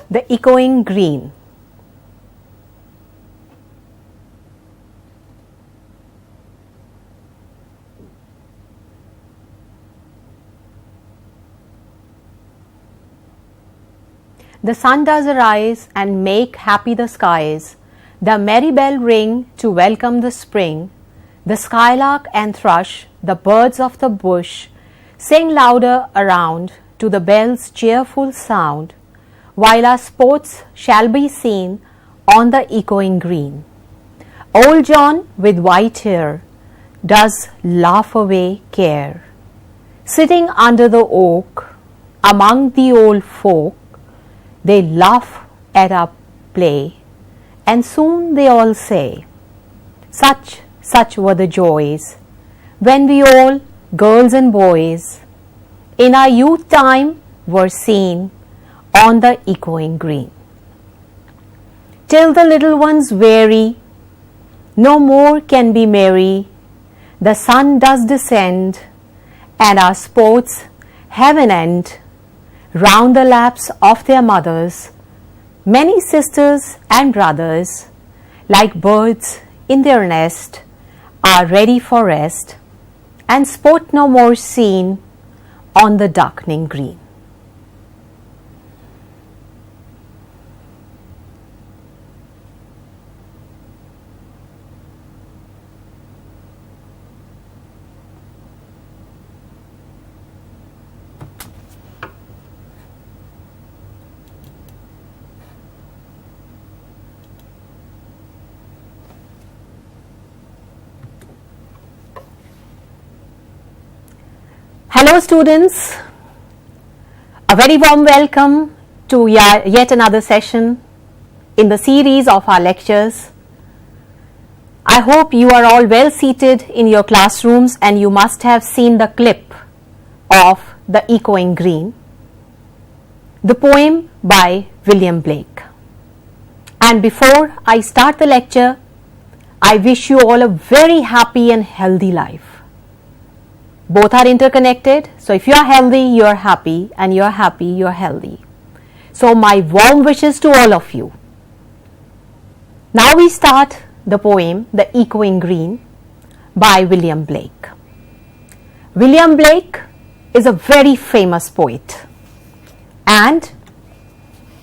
The echoing green. The sun does arise and make happy the skies. The merry bell ring to welcome the spring. The skylark and thrush, the birds of the bush, sing louder around to the bell's cheerful sound, while our sports shall be seen on the echoing green. Old John with white hair does laugh away care. Sitting under the oak among the old folk, they laugh at our play, and soon they all say, such were the joys, when we all, girls and boys, in our youth time were seen on the echoing green. Till the little ones weary, no more can be merry, the sun does descend, and our sports have an end. Round the laps of their mothers, many sisters and brothers, like birds in their nest, are ready for rest, and sport no more seen on the darkening green. Hello students, a very warm welcome to yet another session in the series of our lectures. I hope you are all well seated in your classrooms and you must have seen the clip of The Echoing Green, the poem by William Blake. And before I start the lecture, I wish you all a very happy and healthy life. Both are interconnected, so if you are healthy, you are happy, and you are happy, you are healthy. So my warm wishes to all of you. Now we start the poem The Echoing Green by William Blake. William Blake is a very famous poet, and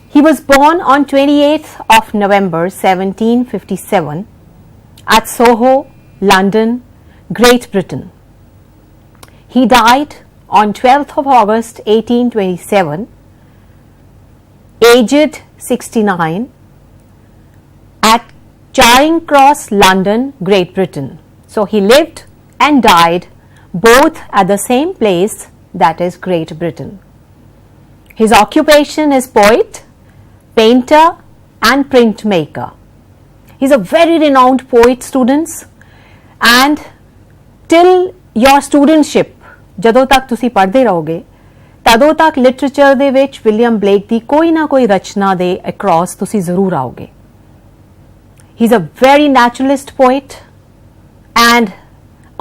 he was born on 28th of November 1757 at Soho, London, Great Britain. He died on 12th of August 1827, aged 69, at Charing Cross, London, Great Britain. So he lived and died both at the same place, that is Great Britain. His occupation is poet, painter and printmaker. He is a very renowned poet, students, and till your studentship, ਜਦੋਂ ਤੱਕ ਤੁਸੀਂ ਪੜ੍ਹਦੇ ਰਹੋਗੇ ਤਦੋਂ ਤੱਕ literature ਦੇ ਵਿੱਚ William Blake ਦੀ ਕੋਈ ਨਾ ਕੋਈ ਰਚਨਾ ਦੇ ਅਕ੍ਰੋਸ ਤੁਸੀਂ ਜ਼ਰੂਰ ਆਓਗੇ. He is a very naturalist poet and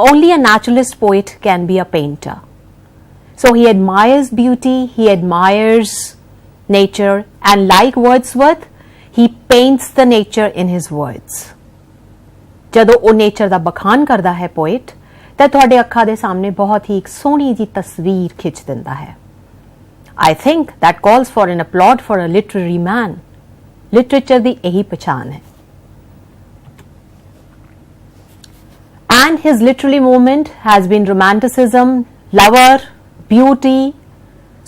only a naturalist poet can be a painter. So he admires beauty, he admires nature, and like Wordsworth, he paints the nature in his words. ਜਦੋਂ ਉਹ nature ਦਾ ਬਖਾਨ ਕਰਦਾ ਹੈ poet, ਤਾਂ ਤੁਹਾਡੇ ਅੱਖਾਂ ਦੇ ਸਾਹਮਣੇ ਬਹੁਤ ਹੀ ਇੱਕ ਸੋਹਣੀ ਜੀ ਤਸਵੀਰ ਖਿੱਚ ਦਿੰਦਾ ਹੈ. I think that calls for an applaud for a literary man. Literature ਦੀ ਇਹੀ ਪਛਾਣ ਹੈ. And his literary movement has been romanticism, lover, beauty.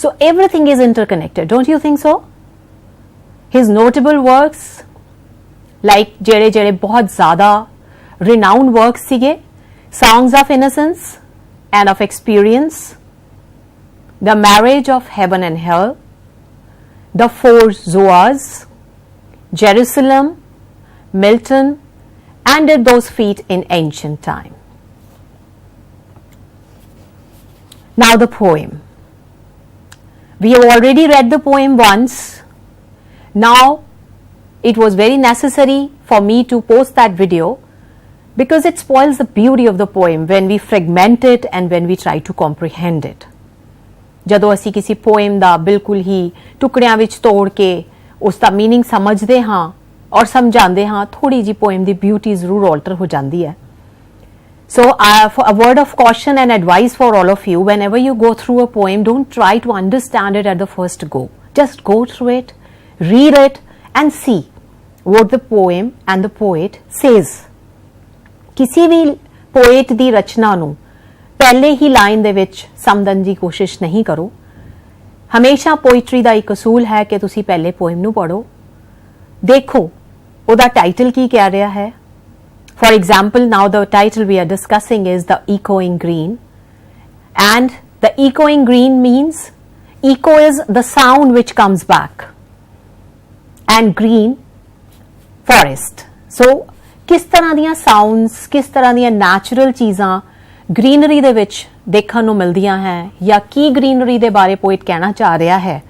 So everything is interconnected, don't you think so? His notable works, like ਜਿਹੜੇ ਬਹੁਤ ਜ਼ਿਆਦਾ renowned works ਸੀਗੇ, Songs of Innocence and of Experience, The Marriage of Heaven and Hell, The Four Zoas, Jerusalem, Milton, and Did Those Feet in Ancient Time. Now the poem. We have already read the poem once. Now it was very necessary for me to post that video because it spoils the beauty of the poem when we fragment it and when we try to comprehend it. ਜਦੋਂ ਅਸੀਂ ਕਿਸੇ poem ਦਾ ਬਿਲਕੁਲ ਹੀ ਟੁਕੜਿਆਂ ਵਿੱਚ ਤੋੜ ਕੇ उसका meaning समझते हाँ और समझाते हाँ, थोड़ी जी पोएम की ब्यूटी जरूर ऑल्टर हो जाती है. So, for a word of caution and advice for all of you, whenever you go through a poem, don't try to understand it at the first go. Just go through it, read it, and see what the poem and the poet says. किसी भी poet दी रचना नू पहले ही line दे विच समझण दी कोशिश नहीं करो. हमेशा poetry दा एक असूल है कि तुसी पहले पोएम नू पढ़ो, देखो उहदा टाइटल की कह रहा है. For example, now the title we are discussing is The Echoing Green, and the echoing green means echo is the sound which comes back, and green forest. So किस तरह दियां sounds, किस तरह दियां natural चीज़ां greenery दे विच देखण नूं मिलदियां हैं या की greenery दे बारे पोइट कहना चाह रहा है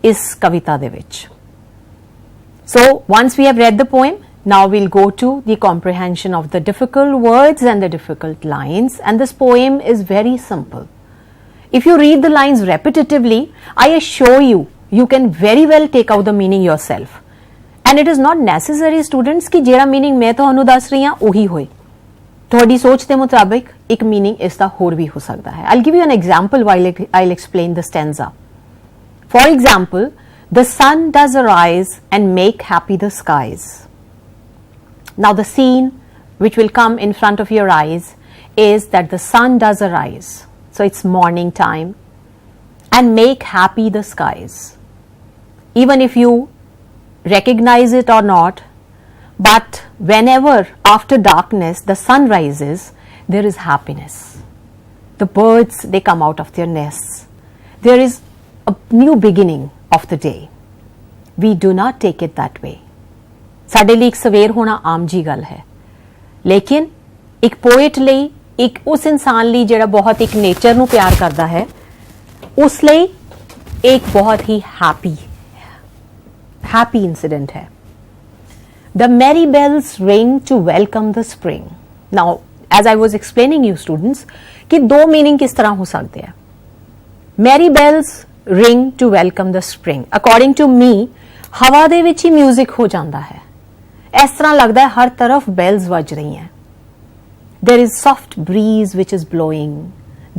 इस कविता दे विच. So once we have read the poem, now we'll go to the comprehension of the difficult words and the difficult lines, and this poem is very simple. If you read the lines repetitively, I assure you, you can very well take out the meaning yourself. And it is not necessary, students, कि जेड़ा meaning मैं तुहानू दस रही हां उही होए. तुहाडी सोच दे मुताबिक एक meaning इसदा होर भी हो सकता है. I'll give you an example while I'll explain the stanza. For example, the sun does arise and make happy the skies. Now the scene which will come in front of your eyes is that the sun does arise. So it's morning time and make happy the skies. Even if you recognize it or not, but whenever after darkness the sun rises, there is happiness. The birds, they come out of their nests. There is a new beginning of the day. We do not take it that way. ਸਾਡੇ ਲਈ ਇੱਕ ਸਵੇਰ ਹੋਣਾ ਆਮ ਜੀ ਗੱਲ ਹੈ, ਲੇਕਿਨ ਇੱਕ ਪੋਇਟ ਲਈ, ਇੱਕ ਉਸ ਇਨਸਾਨ ਲਈ ਜਿਹੜਾ ਬਹੁਤ ਇੱਕ ਨੇਚਰ ਨੂੰ ਪਿਆਰ ਕਰਦਾ ਹੈ, ਉਸ ਲਈ ਇੱਕ ਬਹੁਤ ਹੀ हैप्पी इंसिडेंट है. The merry bells ring to welcome the spring. Now, as I was explaining you students, कि दो मीनिंग किस तरह हो सकते हैं. Merry bells ring to welcome the spring. According to me, हवा दे विच ही म्यूजिक हो जाता है. इस तरह लगता है हर तरफ बेल्स बज रही हैं. There is soft breeze which is blowing.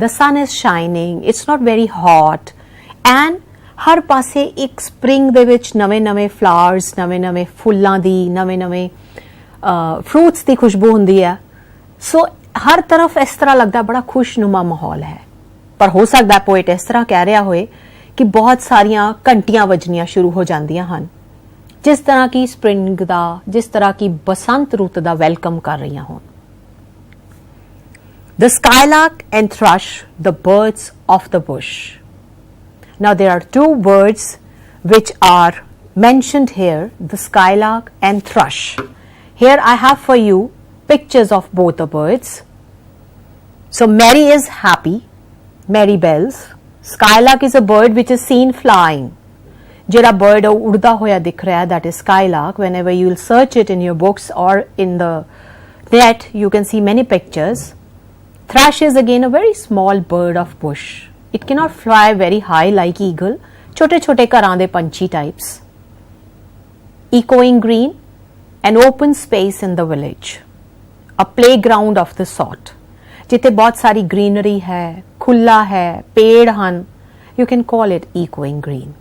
The sun is shining. It's not very hot. And हर पासे एक स्प्रिंग दे विच नवे नवे फ्लावर्स, नवे नवे फुल्लां दी, नवे नवे फ्रूट्स की खुशबू होंदी है. सो हर तरफ इस तरह लगता बड़ा खुशनुमा माहौल है. पर हो सकता है पोएट इस तरह कह रहा होए कि बहुत सारियां घंटियां वजनियां शुरू हो जांदियां हन, जिस तरह की स्प्रिंग दा, जिस तरह की बसंत रुत दा वेलकम कर रही हों. The skylark and thrush, the birds of the bush. Now there are two words which are mentioned here, the skylark and thrush. Here I have for you pictures of both the birds. So merry is happy, merry bells. Skylark is a bird which is seen flying. जेड़ा bird उड़दा होया दिख रहा है, that is skylark. Whenever you will search it in your books or in the net, you can see many pictures. Thrush is again a very small bird of bush. It cannot fly very high like eagle. छोटे छोटे घरां दे पंछी types. Echoing green, an open space in the village, a playground of the sort. जिथे बहुत सारी greenery है, खुला है, पेड़ हन, you can call it echoing green.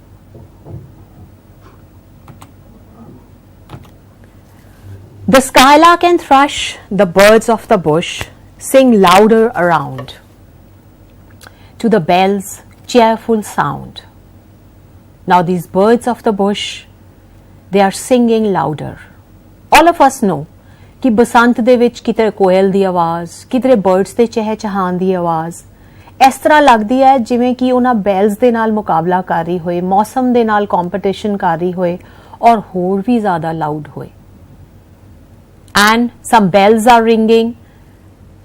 The skylark and thrush, the birds of the bush, sing louder around to the bell's cheerful sound. Now these birds of the bush, they are singing louder. All of us know कि बसंत दे विच कितरे कोयल दी आवाज़, कितरे birds they चहचहान दी आवाज़ इस तरह लगदी है जिवें कि उन्हां बेल्स दे नाल मुकाबला कर रही होए, मौसम दे नाल कॉम्पिटिशन कर रही होए और होर भी ज़्यादा लाउड होए. And some bells are ringing.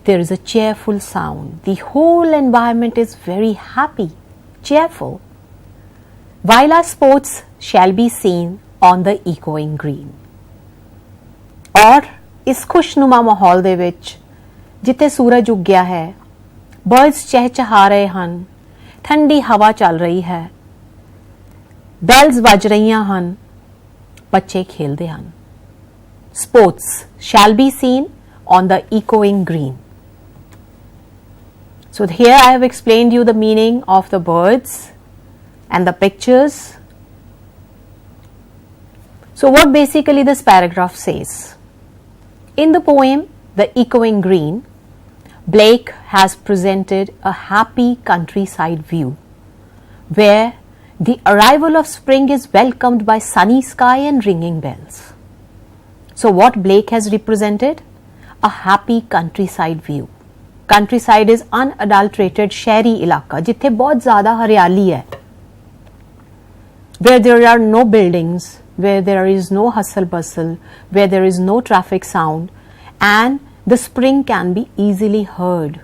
There is a cheerful sound. The whole environment is very happy, cheerful. While our sports shall be seen on the echoing green. और इस खुशनुमा माहौल दे विच जिथे सूरज उगया है, बर्ड्स चहचहा रहे हन, ठंडी हवा चल रही है, बेल्स बज रही हन, ਬੱਚੇ ਖੇਲਦੇ ਹਨ. Sports shall be seen on the echoing green. So here I have explained you the meaning of the birds and the pictures. So what basically this paragraph says? In the poem The Echoing Green, Blake has presented a happy countryside view where the arrival of spring is welcomed by sunny sky and ringing bells. So what Blake has represented? A happy countryside view. Countryside is unadulterated शहरी इलाका जिथे बहुत ज़्यादा हरियाली है, where there are no buildings, where there is no hustle bustle, where there is no traffic sound, and the spring can be easily heard.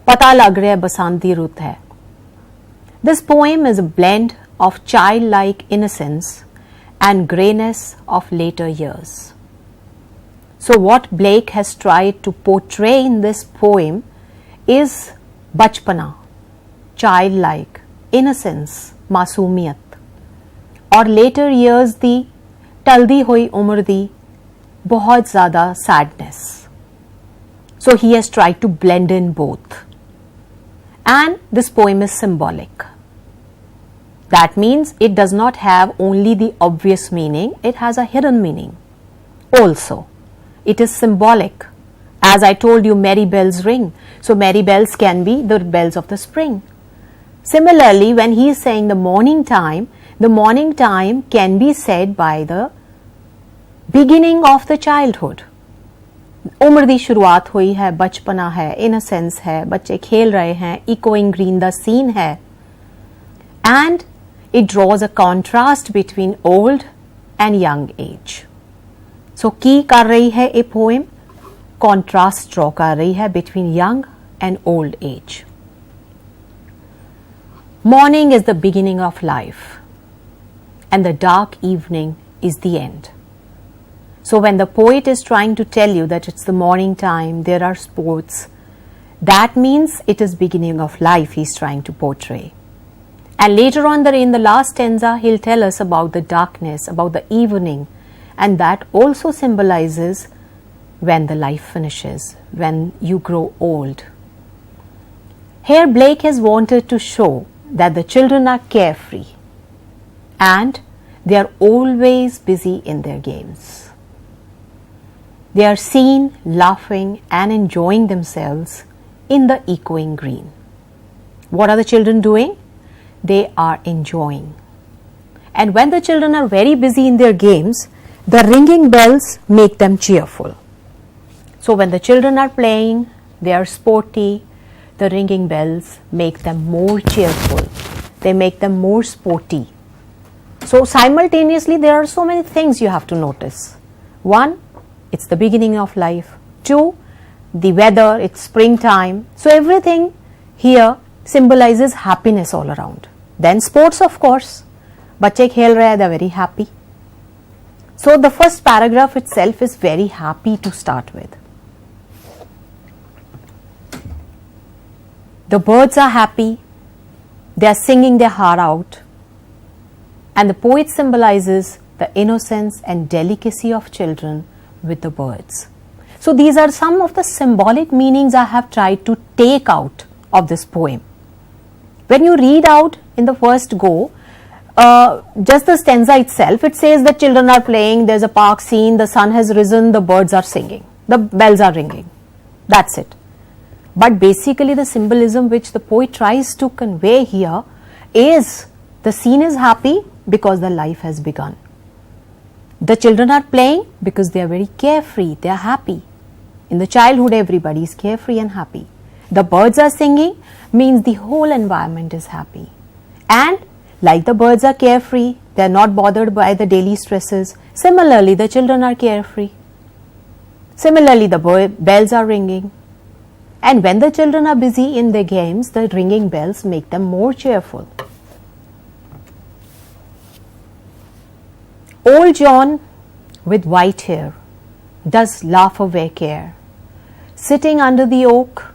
पता लग रहा है बसंती रुत है. This poem is a blend of childlike innocence and greyness of later years. So what Blake has tried to portray in this poem is बचपना, childlike, innocence, मासूमियत, और later years दी टलदी हुई उम्र दी बहुत ज़्यादा sadness. So he has tried to blend in both. And this poem is symbolic. That means it does not have only the obvious meaning, it has a hidden meaning also. It is symbolic. As I told you, merry bells ring. So merry bells can be the bells of the spring. Similarly, when he is saying the morning time can be said by the beginning of the childhood. उम्र दी शुरुआत हुई है, बचपना है, innocence है, बच्चे खेल रहे हैं, echoing green the scene है, and it draws a contrast between old and young age. So की कर रही है ये poem, contrast draw कर रही है between young and old age. Morning is the beginning of life and the dark evening is the end. So when the poet is trying to tell you that it's the morning time, there are sports, that means it is beginning of life he's trying to portray. And later on in the last stanza, he'll tell us about the darkness, about the evening, and that also symbolizes when the life finishes, when you grow old. Here Blake has wanted to show that the children are carefree and they are always busy in their games. They are seen laughing and enjoying themselves in the echoing green. What are the children doing? They are enjoying. And when the children are very busy in their games, the ringing bells make them cheerful. So when the children are playing, they are sporty, the ringing bells make them more cheerful. They make them more sporty. So simultaneously, there are so many things you have to notice. One, it's the beginning of life. Two, the weather, it's springtime. So everything here symbolizes happiness all around. Then sports, of course. बच्चे खेल रहे हैं, they're very happy. So the first paragraph itself is very happy to start with. The birds are happy. They are singing their heart out. And the poet symbolizes the innocence and delicacy of children with the birds. So these are some of the symbolic meanings I have tried to take out of this poem. When you read out in the first go, just the stanza itself, it says that children are playing, there's a park scene, the sun has risen, the birds are singing, the bells are ringing. That's it. But basically the symbolism which the poet tries to convey here is the scene is happy because the life has begun. The children are playing because they are very carefree, they are happy. In the childhood, everybody is carefree and happy. The birds are singing means the whole environment is happy. And like the birds are carefree, they are not bothered by the daily stresses. Similarly, the children are carefree. Similarly, the bells are ringing. And when the children are busy in their games, the ringing bells make them more cheerful. Old John with white hair does laugh away care. Sitting under the oak,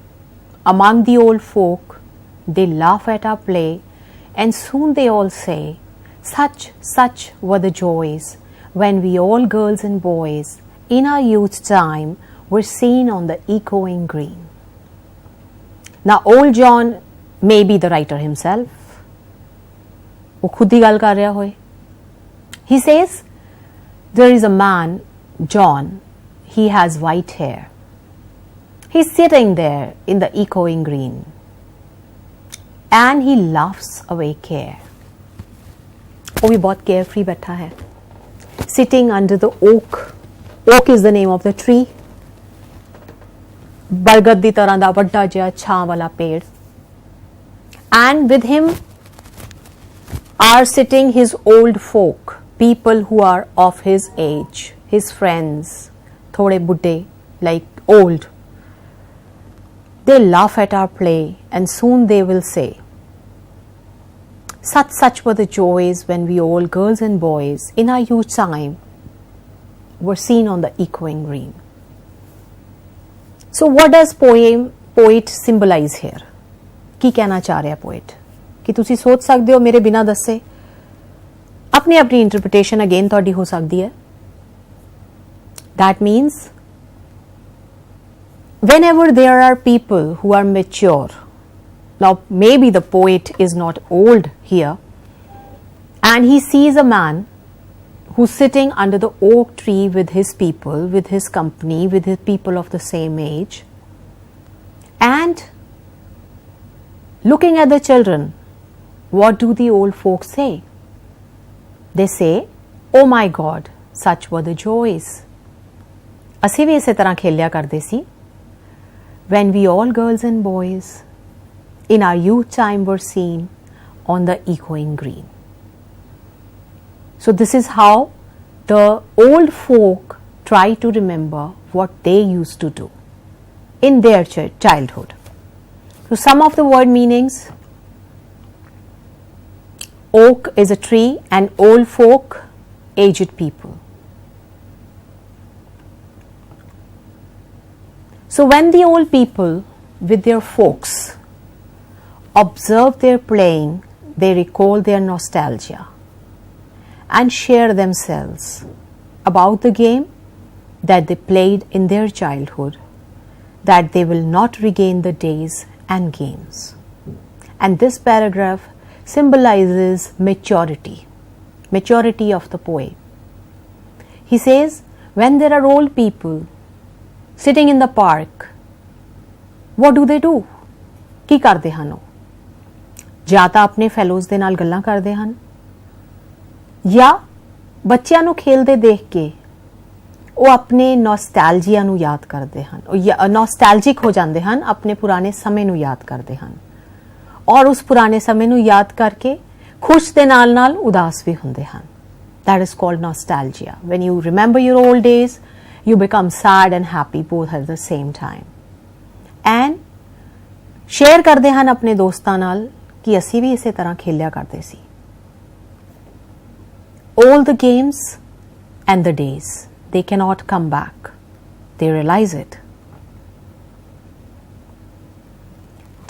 among the old folk, they laugh at our play, and soon they all say, such were the joys when we all girls and boys in our youth time were seen on the echoing green. Now old John may be the writer himself. वो खुद ही गल कर रहा होए. He says, there is a man, John, he has white hair. He's sitting there in the echoing green and he laughs away care. वो भी बहुत carefree बैठा है. Sitting under the oak. Oak is the name of the tree. बरगद दी तरह दा वड्डा जिहा छां वाला पेड़. And with him are sitting his old folk, people who are of his age, his friends, थोड़े बुड्ढे, like old. They laugh at our play and soon they will say, such were the joys when we all girls and boys in our youth time were seen on the echoing green. So what does poet symbolize here? की कहना चाह रहा poet? कि तुसी सोच सकते हो मेरे बिना दसे अपनी अपनी इंटरप्रिटेशन अगेन थोड़ी हो सकती है. That means whenever there are people who are mature, now maybe the poet is not old here, and he sees a man who's sitting under the oak tree with his people, with his company, with his people of the same age, and looking at the children, what do the old folks say? They say, oh my God, such were the joys. ਅਸੀਂ ਵੀ ਇਸੇ ਤਰ੍ਹਾਂ ਖੇਲਿਆ ਕਰਦੇ ਸੀ. When we all girls and boys in our youth time were seen on the echoing green. So this is how the old folk try to remember what they used to do in their childhood. So some of the word meanings: oak is a tree and old folk, aged people. So when the old people with their folks observe their playing, they recall their nostalgia and share themselves about the game that they played in their childhood, that they will not regain the days and games. And this paragraph symbolizes maturity of the poet. He says, when there are old people sitting in the park, what do? ਕੀ ਕਰਦੇ ਹਨ ਉਹ? ਜਾਂ ਤਾਂ ਆਪਣੇ fellows ਦੇ ਨਾਲ ਗੱਲਾਂ ਕਰਦੇ ਹਨ ਜਾਂ ਬੱਚਿਆਂ ਨੂੰ ਖੇਲਦੇ ਦੇਖ ਕੇ ਉਹ ਆਪਣੇ ਨੋਸਟੈਲਜੀਆ ਨੂੰ ਯਾਦ ਕਰਦੇ ਹਨ, ਉਹ ਨੋਸਟੈਲਜਿਕ ਹੋ ਜਾਂਦੇ ਹਨ, ਆਪਣੇ ਪੁਰਾਣੇ ਸਮੇਂ ਨੂੰ ਯਾਦ ਕਰਦੇ ਹਨ ਔਰ ਉਸ ਪੁਰਾਣੇ ਸਮੇਂ ਨੂੰ ਯਾਦ ਕਰਕੇ ਖੁਸ਼ ਦੇ ਨਾਲ ਉਦਾਸ ਵੀ ਹੁੰਦੇ ਹਨ. That is called nostalgia. When you remember your old days, you become sad and happy both at the same time. And share ਕਰਦੇ ਹਨ ਆਪਣੇ ਦੋਸਤਾਂ ਨਾਲ ਕਿ ਅਸੀਂ ਵੀ ਇਸੇ ਤਰ੍ਹਾਂ ਖੇਲਿਆ ਕਰਦੇ ਸੀ. All the games and the days, they cannot come back. They realize it.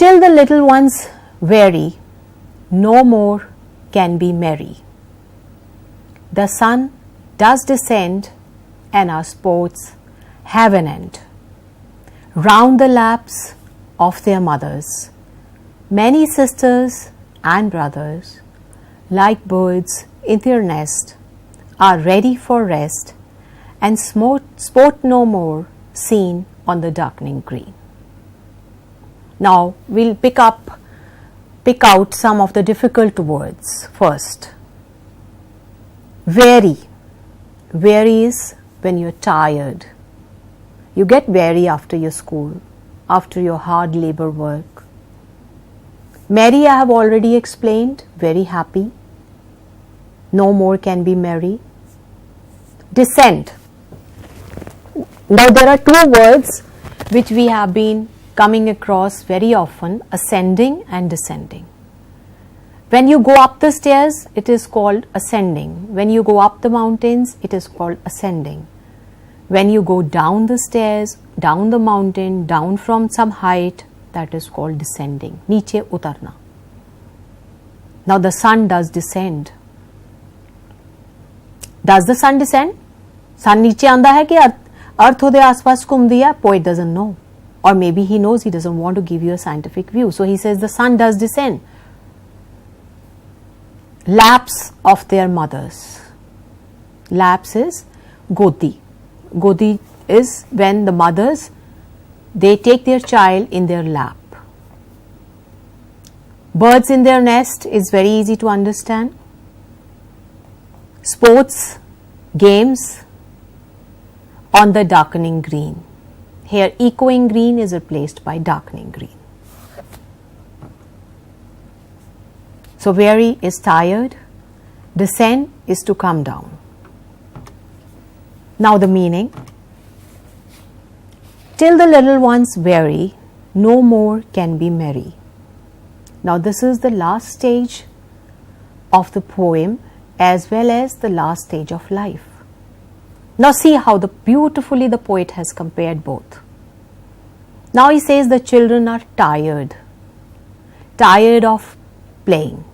Till the little ones weary, no more can be merry. The sun does descend and our sports have an end. Round the laps of their mothers, many sisters and brothers, like birds in their nest, are ready for rest and sport no more seen on the darkening green. Now we'll pick out some of the difficult words first. Weary. Weary is when you're tired. You get weary after your school, after your hard labor work. Merry, I have already explained, very happy. No more can be merry. Descend. Now there are two words which we have been coming across very often, ascending and descending. When you go up the stairs, it is called ascending. When you go up the mountains, it is called ascending. When you go down the stairs, down the mountain, down from some height, that is called descending. Niche utarna. Now the sun does descend. Does the sun descend? Sun नीचे आंदा है कि अर्थ ਉਹਦੇ आसपास घूमदी है? Poet doesn't know, or maybe he knows, he doesn't want to give you a scientific view. So he says the sun does descend. Laps of their mothers. Laps is godi. Godi is when the mothers, they take their child in their lap. Birds in their nest is very easy to understand. Sports, games on the darkening green. Here echoing green is replaced by darkening green. So weary is tired, descend is to come down. Now the meaning. Till the little ones weary, no more can be merry. Now this is the last stage of the poem as well as the last stage of life. Now see how beautifully the poet has compared both. Now he says the children are tired of playing.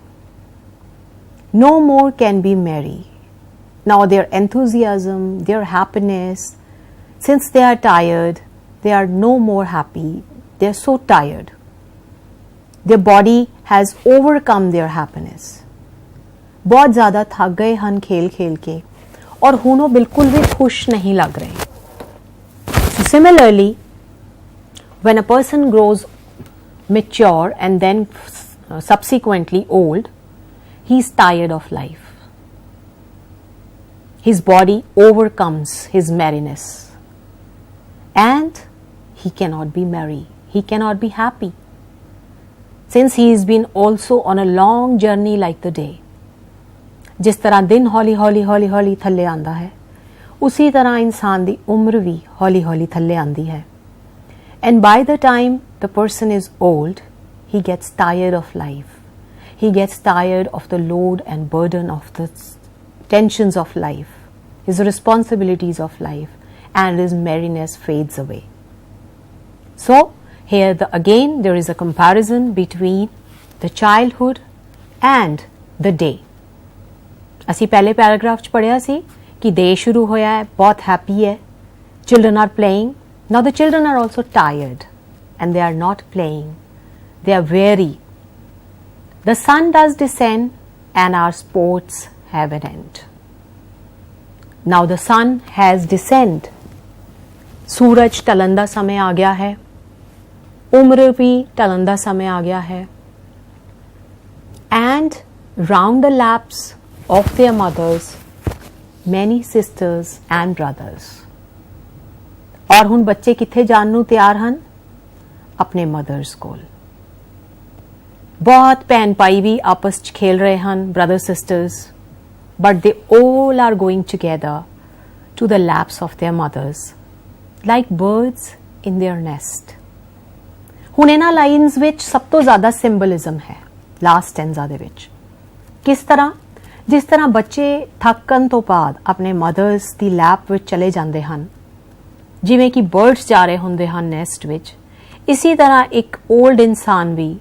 No more can be merry. Now their enthusiasm, their happiness, since they are tired, they are no more happy. They are so tired. Their body has overcome their happiness. बहुत ज़्यादा थक गए हन खेल खेल के और हुनो बिल्कुल भी खुश नहीं लग रहे. So similarly, when a person grows mature and then subsequently old, he is tired of life. His body overcomes his merriness and he cannot be merry. He cannot be happy. Since he has been also on a long journey like the day. जिस तरह दिन हौली हौली हौली हौली थल्ले आंदा है, उसी तरह इंसान दी उम्र भी हौली हौली थल्ले आंदी है. And by the time the person is old, he gets tired of life. He gets tired of the load and burden of the tensions of life, his responsibilities of life, and his merriness fades away. So here again there is a comparison between the childhood and the day. ਅਸੀਂ ਪਹਿਲੇ paragraph 'ਚ ਪੜ੍ਹਿਆ ਸੀ ਕਿ ਡੇ ਸ਼ੁਰੂ ਹੋਇਆ ਹੈ, ਬਹੁਤ happy ਹੈ, children are playing. Now the children are also tired and they are not playing. They are weary. The sun does descend and our sports have an end. Now the sun has descended. सूरज ढलन ਦਾ समय आ गया है. उम्र भी ढलन ਦਾ समय आ गया है. And round the laps of their mothers, many sisters and brothers. और ਹੁਣ ਬੱਚੇ ਕਿੱਥੇ ਜਾਣ ਨੂੰ ਤਿਆਰ ਹਨ? ਆਪਣੇ ਮਦਰਸ ਕੋਲ. ਬਹੁਤ ਭੈਣ ਭਾਈ ਵੀ ਆਪਸ 'ਚ ਖੇਲ ਰਹੇ ਹਨ, brother sisters, but they all are going together to the laps of their mothers, like birds in their nest. ਹੁਣ ਇਹਨਾਂ ਲਾਈਨਸ ਵਿੱਚ ਸਭ ਤੋਂ ਜ਼ਿਆਦਾ ਸਿੰਬਲਿਜ਼ਮ ਹੈ ਲਾਸਟ ਸਟੈਂਜ਼ਾ ਦੇ ਵਿੱਚ. ਕਿਸ ਤਰ੍ਹਾਂ? ਜਿਸ ਤਰ੍ਹਾਂ ਬੱਚੇ ਥੱਕਣ ਤੋਂ ਬਾਅਦ ਆਪਣੇ ਮਦਰਸ ਦੀ ਲੈਪ ਵਿੱਚ ਚਲੇ ਜਾਂਦੇ ਹਨ, ਜਿਵੇਂ ਕਿ ਬਰਡਸ ਜਾ ਰਹੇ ਹੁੰਦੇ ਹਨ ਨੈਸਟ ਵਿੱਚ, ਇਸੇ ਤਰ੍ਹਾਂ ਇੱਕ ਓਲਡ ਇਨਸਾਨ ਵੀ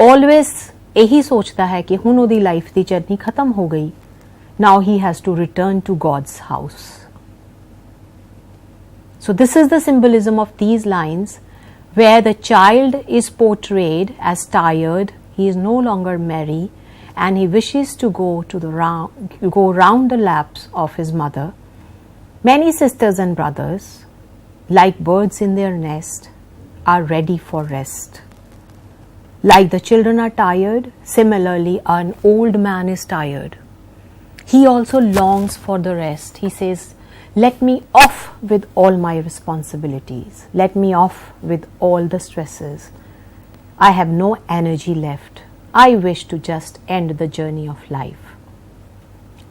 ਆਲਵੇਜ਼ ਇਹੀ ਸੋਚਦਾ ਹੈ ਕਿ ਹੁਣ ਉਹਦੀ ਲਾਈਫ ਦੀ ਜਰਨੀ ਖਤਮ ਹੋ ਗਈ. Now he has to return to God's house. So this is the symbolism of these lines where the child is portrayed as tired, he is no longer merry, and he wishes to go round the laps of his mother. Many sisters and brothers, like birds in their nest, are ready for rest. Like the children are tired, similarly an old man is tired. He also longs for the rest. He says, let me off with all my responsibilities. Let me off with all the stresses. I have no energy left. I wish to just end the journey of life.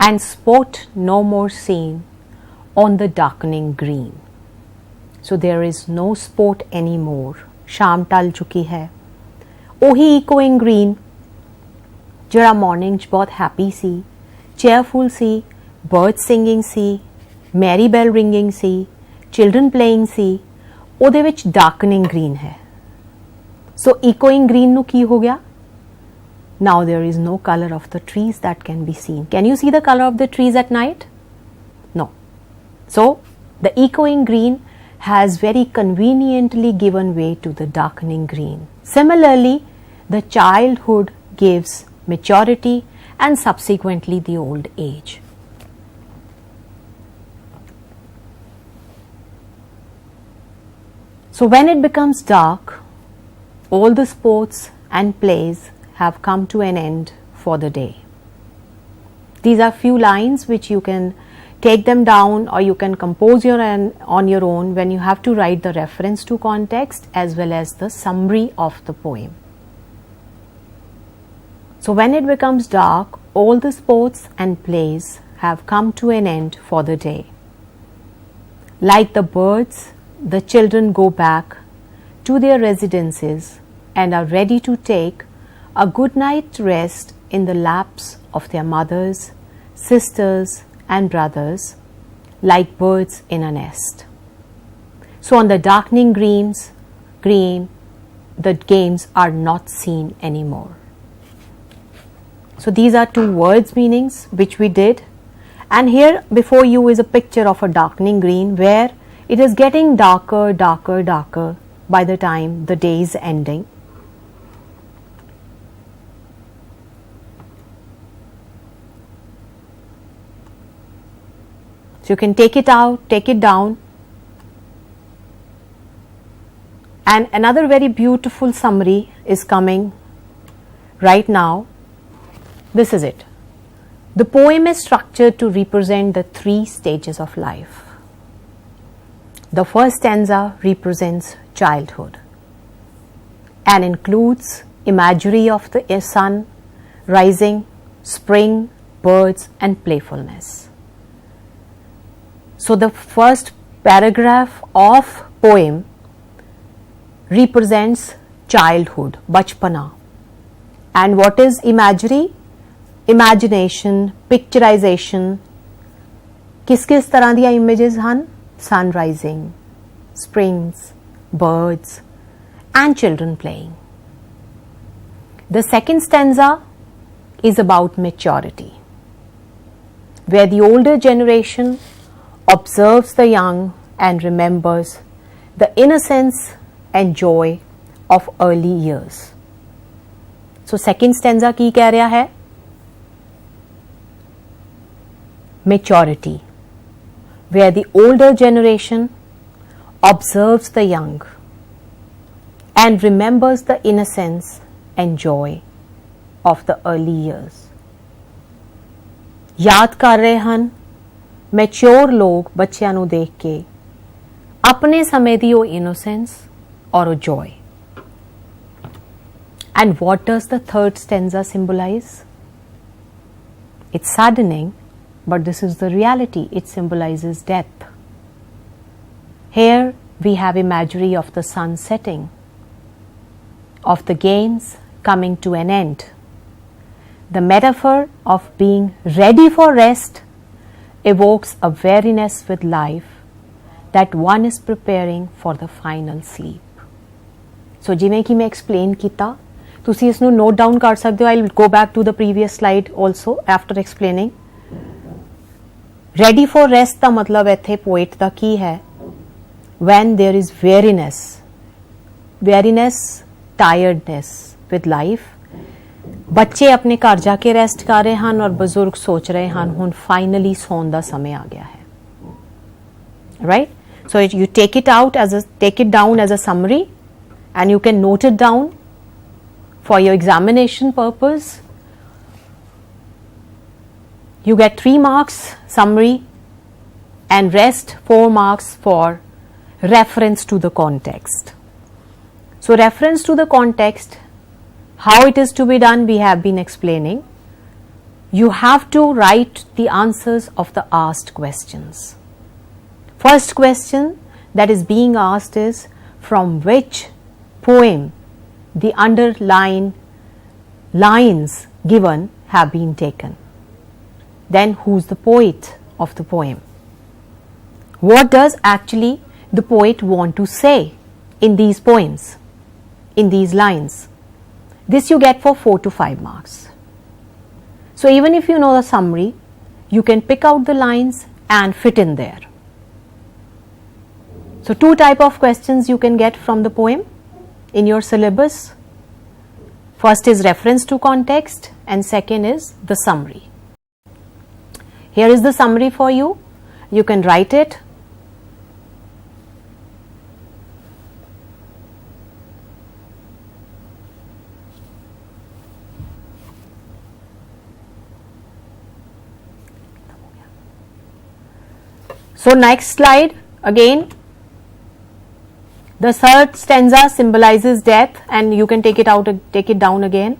And sport no more seen on the darkening green. So there is no sport anymore. Sham tal chuki hai. Ohi echoing green, jara morning ch bahut happy si, cheerful si, birds singing si, merry bell ringing si, children playing si, ਉਹਦੇ ਵਿੱਚ darkening green ਹੈ. So echoing green ਨੂੰ ਕੀ ਹੋ ਗਿਆ? Now there is no color of the trees that can be seen. Can you see the color of the trees at night? No. So the echoing green has very conveniently given way to the darkening green. Similarly, the childhood gives maturity and subsequently the old age. So when it becomes dark, all the sports and plays have come to an end for the day. These are few lines which you can take them down or you can compose on your own when you have to write the reference to context as well as the summary of the poem. So when it becomes dark, all the sports and plays have come to an end for the day. Like the birds, the children go back to their residences and are ready to take a good night rest in the laps of their mothers, sisters and brothers, like birds in a nest. So on the darkening green, the games are not seen anymore. So these are two words meanings which we did, and here before you is a picture of a darkening green where it is getting darker by the time the day is ending. So you can take it out, take it down. And another very beautiful summary is coming right now. This is it. The poem is structured to represent the three stages of life. The first stanza represents childhood and includes imagery of the sun rising, spring, birds and playfulness. So the first paragraph of poem represents childhood, bachpana. And what is imagery? Imagination, picturization. किस तरह दियां images ਹਨ? Sun rising, springs, birds and children playing. The second stanza is about maturity, where the older generation observes the young and remembers the innocence and joy of early years. So second stanza की कह रहा है? Maturity, where the older generation observes the young and remembers the innocence and joy of the early years. याद कर रहे ਹਨ mature लोग ਬੱਚਿਆਂ ਨੂੰ ਦੇਖ ਕੇ ਆਪਣੇ ਸਮੇਂ ਦੀ ਉਹ innocence or a joy. And what does the third stanza symbolize? It's saddening, but this is the reality. It symbolizes death. Here we have imagery of the sun setting, of the games coming to an end. The metaphor of being ready for rest evokes a weariness with life that one is preparing for the final sleep. So ਜਿਵੇਂ ਕਿ ਮੈਂ explain ਕੀਤਾ, ਤੁਸੀਂ ਇਸ ਨੂੰ note down ਕਰ ਸਕਦੇ ਹੋ. I'll go back to the previous slide also after explaining. Ready for rest ਦਾ ਮਤਲਬ ਇੱਥੇ poet ਦਾ ਕੀ ਹੈ? When there is weariness, tiredness with life, ਬੱਚੇ ਆਪਣੇ ਘਰ ਜਾ ਕੇ ਰੈਸਟ ਕਰ ਰਹੇ ਹਨ ਔਰ ਬਜ਼ੁਰਗ ਸੋਚ ਰਹੇ ਹਨ ਹੁਣ ਫਾਈਨਲੀ ਸੌਣ ਦਾ ਸਮੇਂ ਆ ਗਿਆ ਹੈ. Right? So you take it down as a summary and you can note it down for your examination purpose. You get 3 marks summary and rest 4 marks for reference to the context. So reference to the context, how it is to be done, we have been explaining. You have to write the answers of the asked questions. First question that is being asked is, from which poem the underlined lines given have been taken? Then who's the poet of the poem? What does actually the poet want to say in these poems, in these lines? This you get for 4 to 5 marks. So even if you know the summary, you can pick out the lines and fit in there. So 2 type of questions you can get from the poem in your syllabus. First is reference to context and second is the summary. Here is the summary for you. You can write it. So next slide again. The third stanza symbolizes death and you can take it down again.